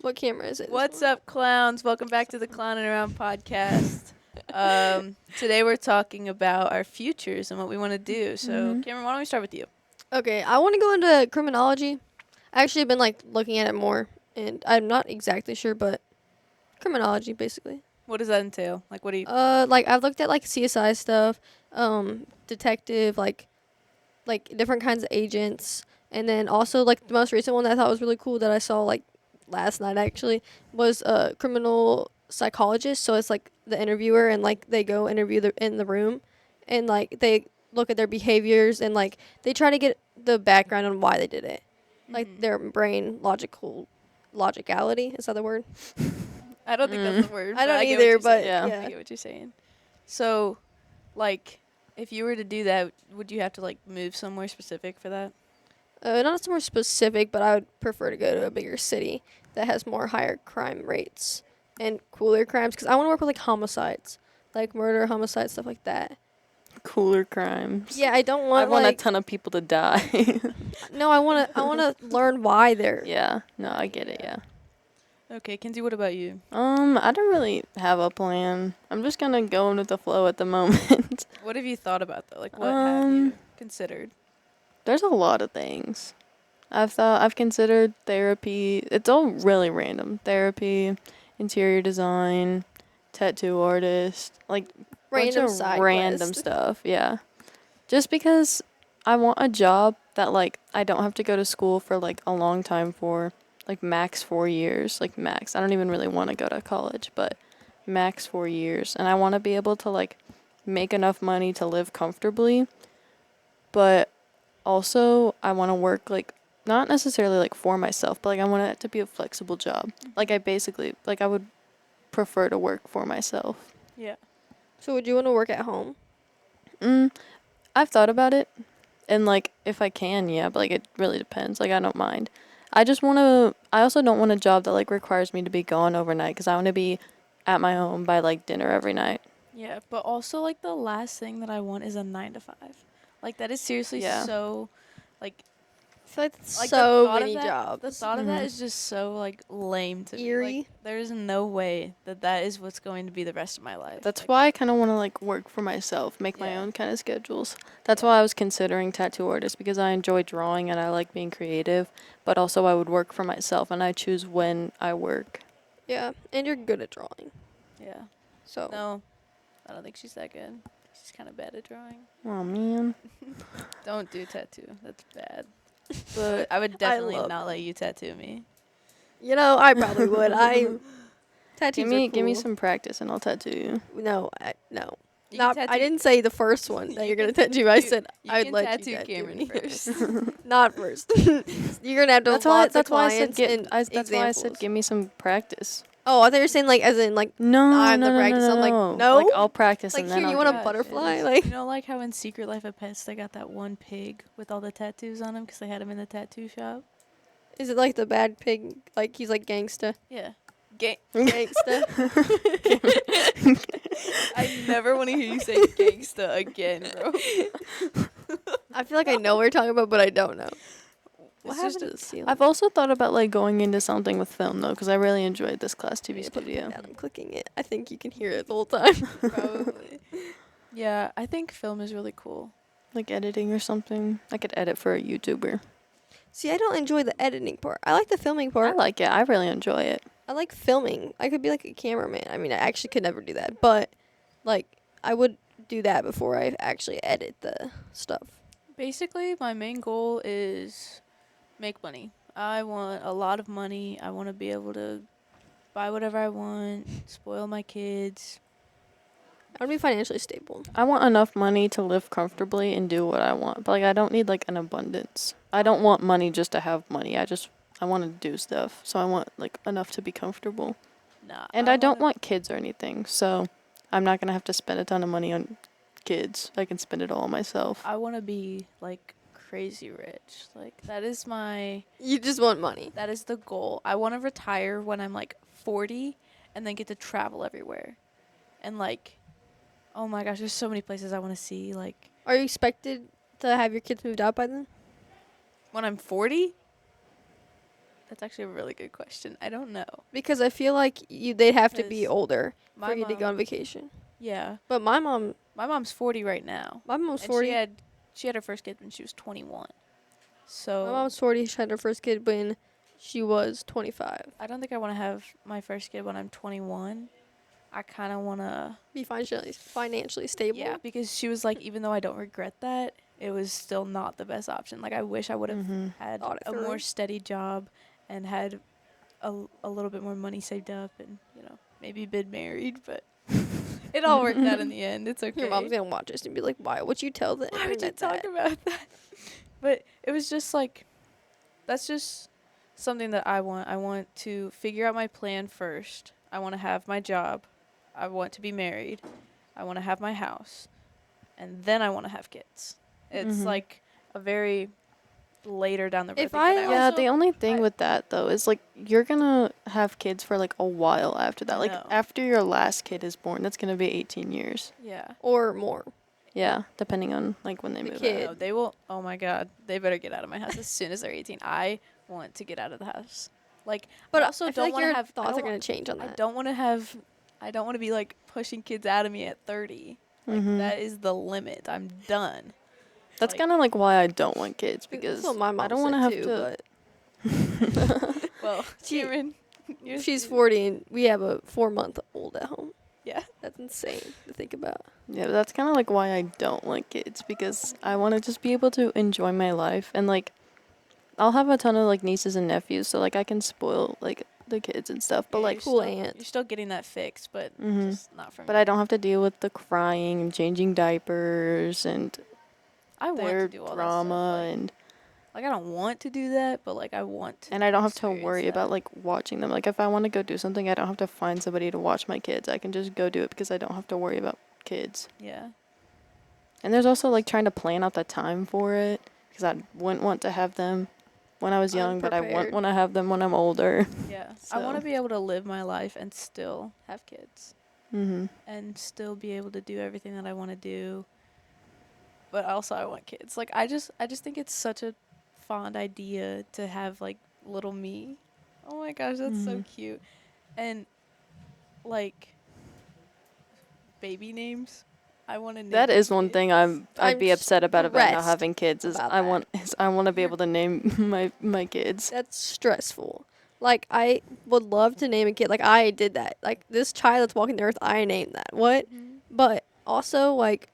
What camera is it? What's up, clowns? Welcome back to the Clownin' Around podcast. Today we're talking about our futures and what we want to do. So, Cameron, why don't we start with you? Okay, I want to go into criminology. I actually been looking at it more, and I'm not exactly sure, but criminology basically. What does that entail? Like, what do you? I've looked at CSI stuff, detective, different kinds of agents, and then also the most recent one that I thought was really cool that I saw last night actually was a criminal psychologist. So it's the interviewer and they go interview in the room, and they look at their behaviors and they try to get the background on why they did it, their brain logicality. Is that the word? I don't think that's the word. I don't get what either, you're but saying. yeah. I get what you're saying. So, if you were to do that, would you have to move somewhere specific for that? Not somewhere specific, but I would prefer to go to a bigger city that has more higher crime rates and cooler crimes, because I want to work with homicides, like murder, homicide, stuff like that. Cooler crimes. Yeah, I don't want. I want a ton of people to die. No, I want to learn why they're. Yeah. No, I get it. Yeah. Okay, Kinsey, what about you? I don't really have a plan. I'm just gonna go with the flow at the moment. What have you thought about though? What have you considered? There's a lot of things. I've considered therapy. It's all really random. Therapy, interior design, tattoo artist, Random bunch of side random quest. stuff. Yeah. Just because I want a job that I don't have to go to school for a long time for, max 4 years, max. I don't even really want to go to college, but max 4 years, and I want to be able to make enough money to live comfortably, but also I want to work not necessarily for myself, but I want it to be a flexible job. I would prefer to work for myself. Yeah. So would you want to work at home? I've thought about it, and if I can, yeah, but it really depends. I don't mind. I also don't want a job that requires me to be gone overnight, because I want to be at my home by dinner every night. Yeah, but also the last thing that I want is a 9 to 5. That is seriously so I feel like that's the so thought many of that, jobs. The thought of that is just so lame to Eerie. me. There is no way that is what's going to be the rest of my life. That's why I kind of want to work for myself, make my own kind of schedules. That's why I was considering tattoo artist, because I enjoy drawing and I like being creative, but also I would work for myself and I choose when I work. Yeah, and you're good at drawing. Yeah. So No, I don't think she's that good. She's kind of bad at drawing. Oh man. Don't do tattoo. That's bad. But I would definitely not let you tattoo me. I probably would. Tattoos Give me cool. some practice and I'll tattoo you. No. You Not. can I tattoo- didn't say the first one that you're gonna tattoo. I said I'd can let you tattoo tattoo Cameron me. first. Not first. You're gonna have to. That's why I clients said and that's why I said examples. give me some practice. Oh, I thought you were saying as in No, I'm the no, practice. no, I'm like, no. no. I'll practice Like, and then here, you I'll want a get- butterfly? You know, how in Secret Life of Pets they got that one pig with all the tattoos on him because they had him in the tattoo shop? Is it like the bad pig? Like he's gangsta? Yeah. Gangsta? I never want to hear you say gangsta again, bro. I feel like I know what you're talking about, but I don't know. What It's just happened? a ceiling. I've also thought about going into something with film though, because I really enjoyed this class TV studio. I'm clicking it. I think you can hear it the whole time. Probably. Yeah, I think film is really cool. Editing or something. I could edit for a YouTuber. See, I don't enjoy the editing part. I like the filming I part. like it. I really enjoy it. I like filming. I could be like a cameraman. I mean, I actually could never do that, but I would do that before I actually edit the stuff. Basically, my main goal is make money. I want a lot of money. I want to be able to buy whatever I want, spoil my kids. I want to be financially stable. I want enough money to live comfortably and do what I want. But I don't need an abundance. I don't want money just to have money. I want to do stuff. So I want enough to be comfortable. Nah. And I don't want kids or anything. So I'm not going to have to spend a ton of money on kids. I can spend it all on myself. I want to be crazy rich. That is my You just want money. that is the goal. I want to retire when I'm 40 and then get to travel everywhere. And oh my gosh, there's so many places I want to see Are you expected to have your kids moved out by then? when I'm 40? That's actually a really good question. I don't know. Because I feel like they'd have to be Because older My for you to go on mom, vacation. yeah, But my my mom's 40 right now, mom's and 40. she had her first kid when she was 21. My So mom's 40. She had her first kid when she was 25. I don't think I want to have my first kid when I'm 21. I kind of want to, Be financially stable. yeah, because she was like, even though I don't regret that, it was still not the best option. Like I wish I would have had Thought it a more through. steady job and had a little bit more money saved up, and maybe been married, but it all worked out in the end. It's okay. Your mom's gonna watch this and be like, "Why would you tell the Why would you internet talk that?" about that? But it was just like, that's just something that I want. I want to figure out my plan first. I want to have my job. I want to be married. I want to have my house. And then I want to have kids. It's like a very later down the road If thing. I But Yeah, also, the only thing I- with that though is like you're gonna have kids for like a while after that. I Like know. after your last kid is born, that's gonna be 18 years. yeah. or more. Yeah, depending on like when they The move kid. out. No, they will. Oh my God, they better get out of my house as soon as they're 18. I want to get out of the house. Like, But I also I feel don't like want to your have. thoughts are gonna change on I that. don't want to have. I don't want to be like pushing kids out of me at 30. Like that is the limit. I'm done. That's like- kind of like why I don't want kids That's because what my mom I don't want said to have too, to. But Well, She- Cameron, she's 40 and we have a 4-month-old at home. Yeah. That's insane to think about. Yeah, but that's kind of like why I don't like kids because I want to just be able to enjoy my life and like I'll have a ton of like nieces and nephews, so like I can spoil like the kids and stuff. But Yeah, like, you're cool still, aunt. You're still getting that fixed, but Mhm. just not from. but I don't have to deal with the crying and changing diapers and I want their to do all drama that stuff. and Like I don't want to do that, but like I want to. and I don't have to experience worry that. about like watching them. Like if I want to go do something, I don't have to find somebody to watch my kids. I can just go do it because I don't have to worry about kids. Yeah. And there's also like trying to plan out the time for it because I wouldn't want to have them when I was young, but I wouldn't Unprepared. want to have them when I'm older. Yeah. I want to So. be able to live my life and still have kids Mhm. and still be able to do everything that I want to do. But also I want kids. Like I just think it's such a fond idea to have like little me. Oh my gosh, that's so cute. And like baby names. I want to name That my is one kids. thing I'd be upset about not stressed having kids is about I that. want to be able to name my kids. That's stressful. Like I would love to name a kid. Like I did that. Like this child that's walking the earth, I named that. What? But also like,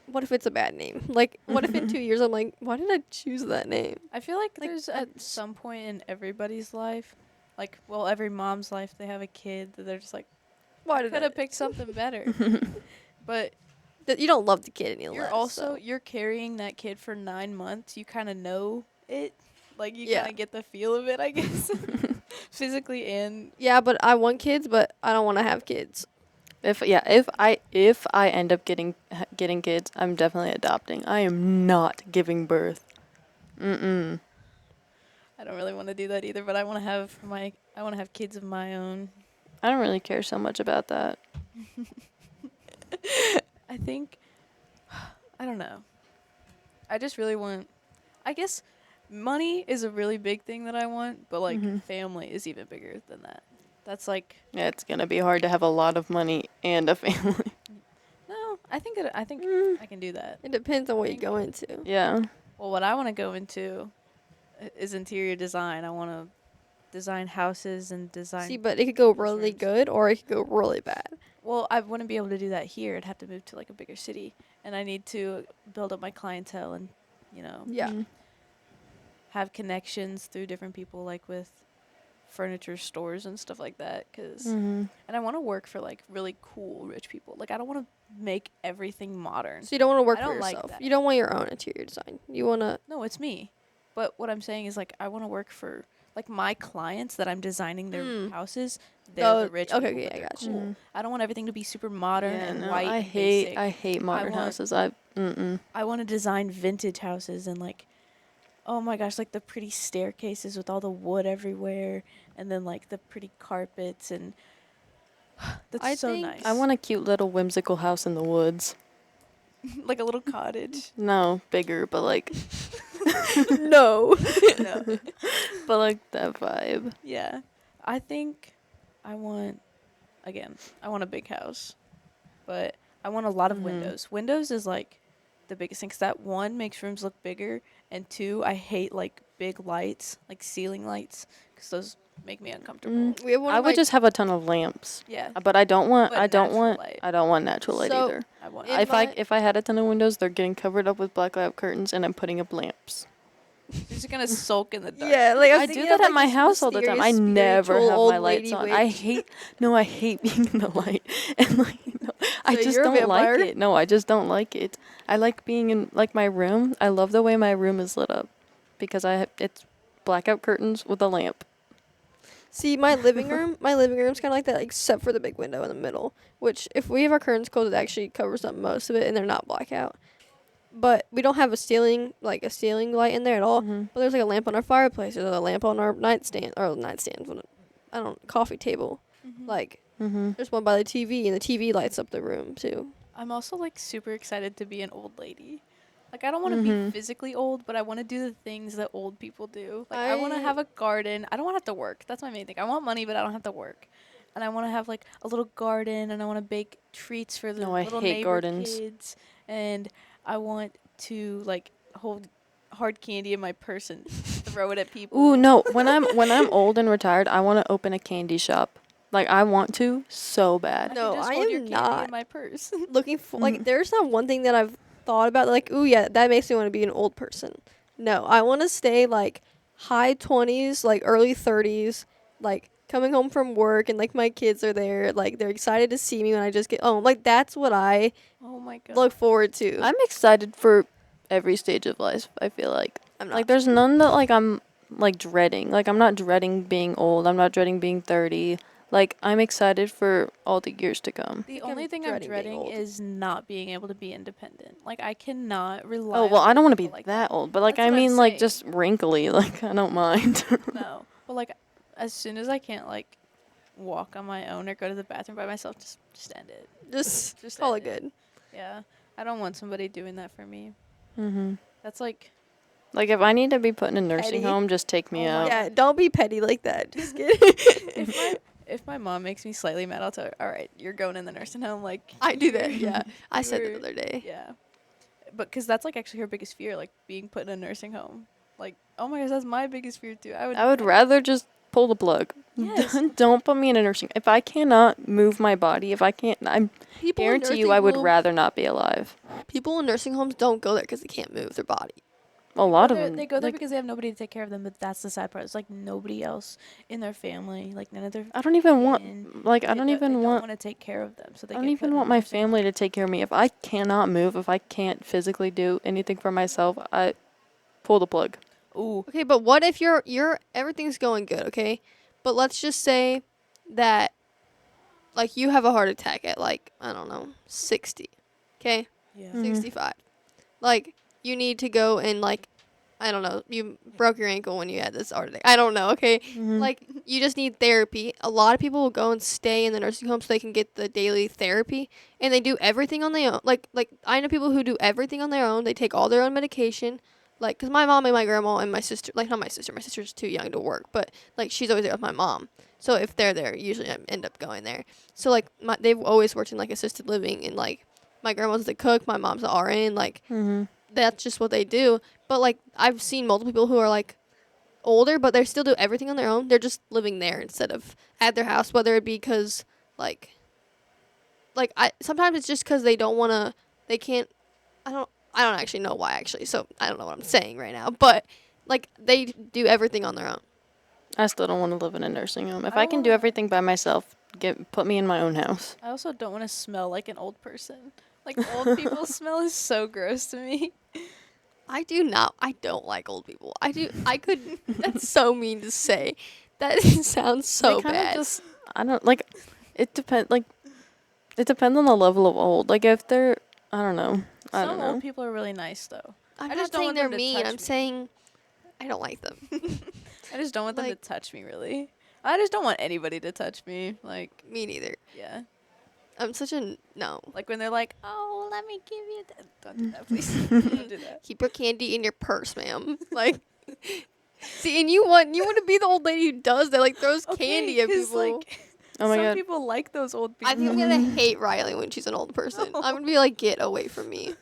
what if it's a bad name? Like what if in 2 years I'm like, why did I choose that name? I feel like, Like, there's at some point in everybody's life, like, well, every mom's life, they have a kid that they're just like, Why I did could have picked something better. But That you don't love the kid any you're less. also, so. you're carrying that kid for 9 months. You kind of know it. Like, you Yeah. kind of get the feel of it, I guess. Physically and, Yeah, but I want kids, but I don't want to have kids. If I end up getting kids, I'm definitely adopting. I am not giving birth. Mm-mm. I don't really want to do that either, but I want to have kids of my own. I don't really care so much about that. I think, I don't know. I just really want, I guess money is a really big thing that I want, but like family is even bigger than that. That's like, Yeah, it's gonna be hard to have a lot of money and a family. no, I think I can do that. It depends on what you go into. Yeah. Well, what I want to go into is interior design. I want to design houses and design. See, but it could go really Lizards. good or it could go really bad. Well, I wouldn't be able to do that here. I'd have to move to like a bigger city, and I need to build up my clientele and, Yeah. have connections through different people, like with furniture stores and stuff like that. And I want to work for like really cool rich people. Like I don't want to make everything modern. So you don't want to work I for don't like yourself. that. You don't want your own interior design. You want to. No, it's me. But what I'm saying is like I want to work for like my clients that I'm designing their houses. They're the rich okay, people. okay, but I they're got you. cool. I don't want everything to be super modern Yeah, and no, white. I and hate basic. I hate modern want- houses. I want to design vintage houses and like, oh my gosh, like the pretty staircases with all the wood everywhere, and then like the pretty carpets and that's I so think nice. I want a cute little whimsical house in the woods. like a little cottage. No, bigger, but like No. No. But like that vibe. Yeah. I think I want, again, I want a big house, but I want a lot of windows. Windows is like the biggest thing, 'cause that one makes rooms look bigger, and two, I hate like big lights, like ceiling lights, 'cause those make me uncomfortable. We have one I of would my- just have a ton of lamps. Yeah. But I don't want But natural light. I don't want natural light So- either. I want. In If I had a ton of windows, they're getting covered up with blackout curtains and I'm putting up lamps. You're just gonna sulk in the dark. Yeah, like I, was I do thinking that of, at like, my this house all the time. I mysterious never spiritual have old my lights lady on. witch. I hate being in the light. And like I So just you're a don't like vampire? it. No, I just don't like it. I like being in like my room. I love the way my room is lit up because it's blackout curtains with a lamp. See, my living room's kind of like that, except for the big window in the middle. Which, if we have our curtains closed, it actually covers up most of it, and they're not blackout. But we don't have a ceiling light in there at all. Mhm. But there's like a lamp on our fireplace. There's a lamp on our coffee table. Mhm. Like, Mhm. there's one by the TV, and the TV lights up the room too. I'm also like super excited to be an old lady. Like I don't want to Mhm. be physically old, but I want to do the things that old people do. Like I want to I- have a garden. I don't want to have to work. That's my main thing. I want money, but I don't have to work. And I want to have like a little garden, and I want to bake treats for the No, I little hate neighbor gardens. kids. And I want to like hold hard candy in my purse and throw it at people. Ooh, no. When I'm old and retired, I want to open a candy shop. Like I want to so I bad. can No, just I hold am your candy not. in my purse. Looking for like, Mhm. there's not one thing that I've thought about like, ooh yeah, that makes me want to be an old person. No, I want to stay like high 20s, like early 30s, like coming home from work and like my kids are there, like they're excited to see me when I just get home. Like that's what I Oh my god. look forward to. I'm excited for every stage of life, I feel like. I'm not Like there's none that like I'm like dreading. Like I'm not dreading being old. I'm not dreading being 30. Like I'm excited for all the years to come. The think I'm only thing I'm dreading being dreading old. is not being able to be independent. Like I cannot rely. Oh, well, on I don't want to be people like that old, but like That's I what I'm mean like saying. just wrinkly. Like I don't mind. No, but like as soon as I can't like walk on my own or go to the bathroom by myself, just end it. just call it end good. Yeah, I don't want somebody doing that for me. Mhm. That's like Like if I need to be put in a nursing Petty. home, just take me Oh my out. Yeah, don't be petty like that. Just kidding. if my mom makes me slightly mad, I'll tell her, all right, you're going in the nursing home. Like I do that. you're- Yeah, I you said were- the other day. Yeah, but because that's like actually her biggest fear, like being put in a nursing home. Like oh my gosh, that's my biggest fear too. I would rather just pull the plug. Yes. Don't put me in a nursing. If I cannot move my body, if I can't, I People in guarantee you nursing I would home- rather not be alive. People in nursing homes don't go there because they can't move their body. A lot of They them. go there like, because they have nobody to take care of them, but that's the sad part. It's like nobody else in their family, like none of their. I don't even kin, want. Like I don't even want. want to take care of them, so they. I don't get put even in want a my nursing home. family to take care of me. If I cannot move, if I can't physically do anything for myself, I pull the plug. Ooh, Okay, but what if you're everything's going good, okay? But let's just say that like you have a heart attack at like, I don't know, 60. Okay? yeah. Mhm. 65. Like you need to go and like, I don't know, you broke your ankle when you had this heart attack. I don't know, okay? Mhm. Like you just need therapy. A lot of people will go and stay in the nursing home so they can get the daily therapy, and they do everything on their own. Like I know people who do everything on their own. They take all their own medication. Like, cause my mom and my grandma and my sister, like not my sister's too young to work, but like she's always there with my mom. So if they're there, usually I end up going there. So like they've always worked in like assisted living, and like my grandma's the cook, my mom's the RN, like Mhm. that's just what they do. But like I've seen multiple people who are like older, but they still do everything on their own. They're just living there instead of at their house, whether it be because like I sometimes it's just because they don't want to, they can't. I don't actually know why actually. So I don't know what I'm saying right now, but like they do everything on their own. I still don't want to live in a nursing home. If I I can do wanna- everything by myself, put me in my own house. I also don't want to smell like an old person. Like old people smell is so gross to me. I do not. I don't like old people. I do. I could. That's so mean to say. That sounds so They kinda bad. Just, I don't like. It depends. Like, it depends on the level of old. Like if they're, I don't know. I Some don't know. old people are really nice though. I'm I not just don't saying want they're them to mean. touch I'm me. saying I don't like them. I just don't want them Like- to touch me really. I just don't want anybody to touch me. Like Me neither. yeah. I'm such a no. Like when they're like, "Oh, let me give you that." Don't do that, please. Don't do that. Keep your candy in your purse, ma'am. Like, see, and you want to be the old lady who does that, like throws candy at 'cause, people. like, Oh my some god. people like those old people. I think I'm gonna hate Riley when she's an old person. I'm gonna be like, get away from me.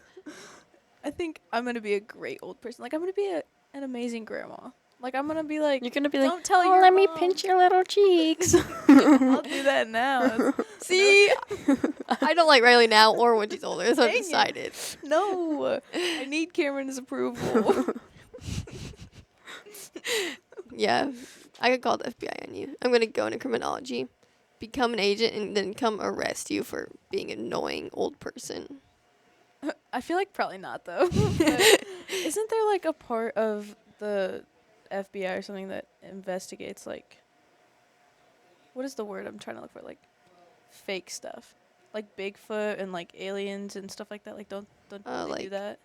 I think I'm gonna be a great old person. Like I'm gonna be an amazing grandma. Like I'm gonna be like, You're gonna be like, don't tell oh, your let me mom." pinch your little cheeks. I'll do that now. See, I don't like Riley now or when she's older, so I've Dang it. decided. No, I need Cameron's approval. Yeah, I could call the FBI on you. I'm gonna go into criminology, become an agent, and then come arrest you for being an annoying old person. I feel like probably not though. But isn't there like a part of the FBI or something that investigates like what is the word I'm trying to look for? Like fake stuff. Like Bigfoot and like aliens and stuff like that. Like don't they do Like- that?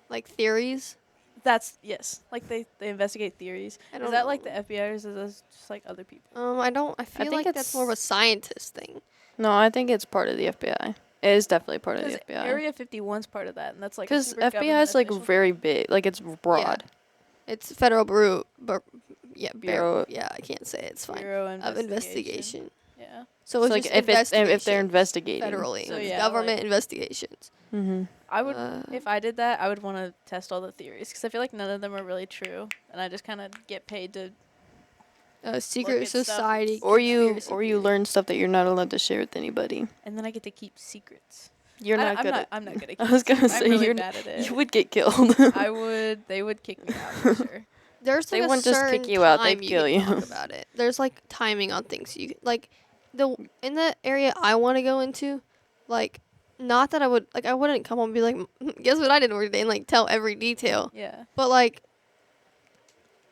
Like theories. That's yes. Like they investigate theories. I don't Is that know. like the FBI or is this just like other people? I don't. I feel think like that's more of a it's- scientist thing. No, I think it's part of the FBI. It is definitely part of the Because FBI. Area 51's part of that, and that's like a Because super FBI government is like official. very big. Like it's broad. It's federal bureau, Bureau- bureau. Yeah, I can't say it, it's fine. Bureau Of investigation. Yeah. So So it's like just if they're investigation investigating federally, So it's yeah, government like- investigations. Mm-hmm. I would, Uh, if I did that, I would want to test all the theories because I feel like none of them are really true, and I just kind of get paid to. secret at stuff society. Or you conspiracy theory. learn stuff that you're not allowed to share with anybody. And then I get to keep secrets. You're not good at. I'm not good at. I was gonna keeping say I'm really you're bad at it. You would get killed. I would. They would kick me out for sure. There's They like a wouldn't just kick certain you out, they'd time kill can you. talk about it. There's like timing on things. You like in the area I want to go into, like not that I wouldn't come home and be like, guess what I did today and like tell every detail. Yeah. But like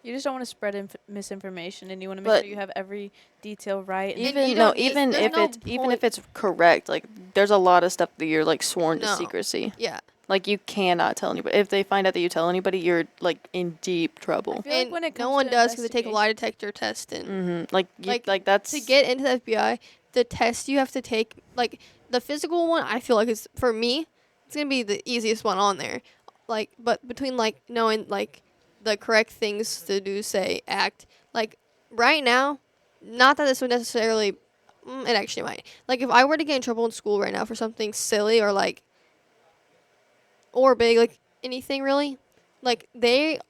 You just don't want to spread misinformation, and you want to make But- sure you have every detail right. And you Even don't- even there's if no even if point. it's correct, like there's a lot of stuff that you're like sworn to No. secrecy. yeah, Like you cannot tell anybody. If they find out that you tell anybody, you're like in deep trouble. I feel like and when it no comes one to does because they take a investigation- lie detector test and Mm-hmm. Like Like, that's to get into the FBI, the test you have to take, like the physical one, I feel like is for me, it's gonna be the easiest one on there. Like, but between like knowing like the correct things to do, say, act, like right now, not that this would necessarily, it actually might. Like if I were to get in trouble in school right now for something silly or like, or big, like anything really, like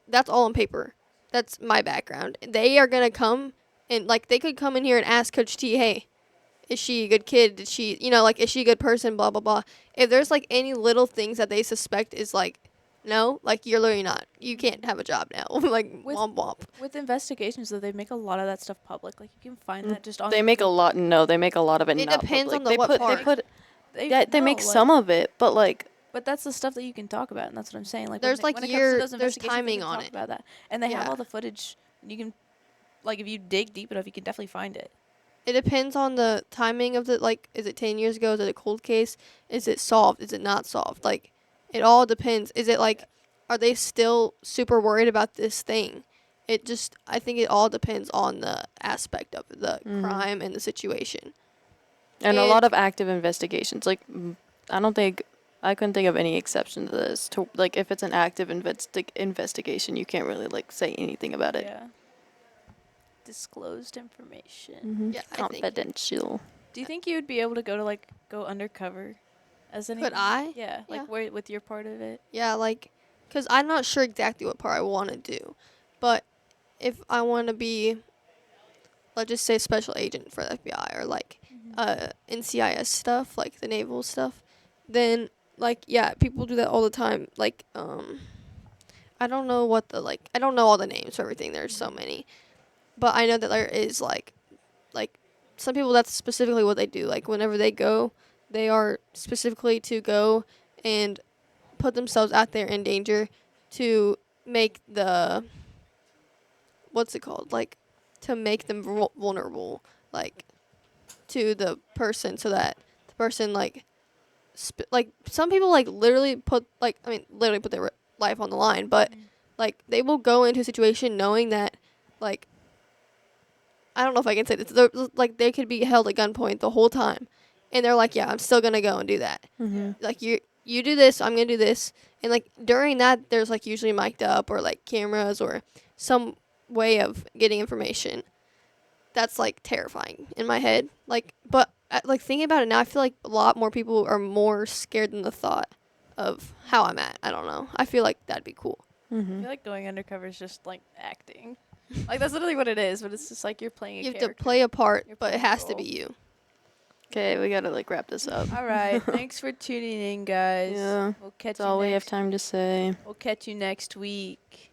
that's all on paper. That's my background. They are gonna come and like they could come in here and ask Coach T, hey, is she a good kid? Did she, like, is she a good person? Blah, blah, blah. If there's, like, any little things that they suspect is, like, no, like, you're literally not. You can't have a job now. Like, With- womp womp. With investigations, though, they make a lot of that stuff public. Like you can find that just on. they make a lot. No, they make a lot of it. It not depends public. on the they what put, part. They put. They, Yeah, they no, make like- some of it, but like But that's the stuff that you can talk about, and that's what I'm saying. Like There's, when, like, when it comes to those there's investigations, they timing can on talk it. about that, and they have Yeah. all the footage. And you can, like, if you dig deep enough, you can definitely find it. It depends on the timing of the, like, is it 10 years ago? Is it a cold case? Is it solved? Is it not solved? Like, it all depends. Is it, like, are they still super worried about this thing? I think it all depends on the aspect of the Mhm. crime and the situation. and a And- lot of active investigations. Like I couldn't think of any exception to this. To like if it's an active investigation, you can't really like say anything about it. Yeah. Disclosed information. Mm-hmm. Yeah, I think- Confidential. Do you think you would be able to go undercover as anything? Could I? Yeah, like Yeah. where with your part of it. Yeah, like, because I'm not sure exactly what part I want to do. But if I want to be, let's just say, special agent for the FBI or, like, NCIS stuff, like the naval stuff, then, like, yeah, people do that all the time. Like, I don't know I don't know all the names for everything. There's so many. But I know that there is, like, some people, that's specifically what they do. Like, whenever they go, they are specifically to go and put themselves out there in danger to make what's it called? Like, to make them vulnerable, like, to the person so that the person, like, like, some people, like, literally put their life on the line, but, like, they will go into a situation knowing that, like, I don't know if I can say this. Like, they could be held at gunpoint the whole time, and they're like, yeah, I'm still gonna go and do that. Mm-hmm. Like you do this, I'm gonna do this, and like during that, there's like usually mic'd up or like cameras or some way of getting information. That's like terrifying in my head. Like, but like thinking about it now, I feel like a lot more people are more scared than the thought of how I'm at. I don't know. I feel like that'd be cool. I Mm-hmm. feel like going undercover is just like acting. Like that's literally what it is, but it's just like you're playing a You have character. to play a part, You're but it playing a has to role. be you. Okay, we gotta like wrap this up. All right. Thanks for tuning in, guys. Yeah, We'll catch that's you all we have next. time to say. We'll catch you next week.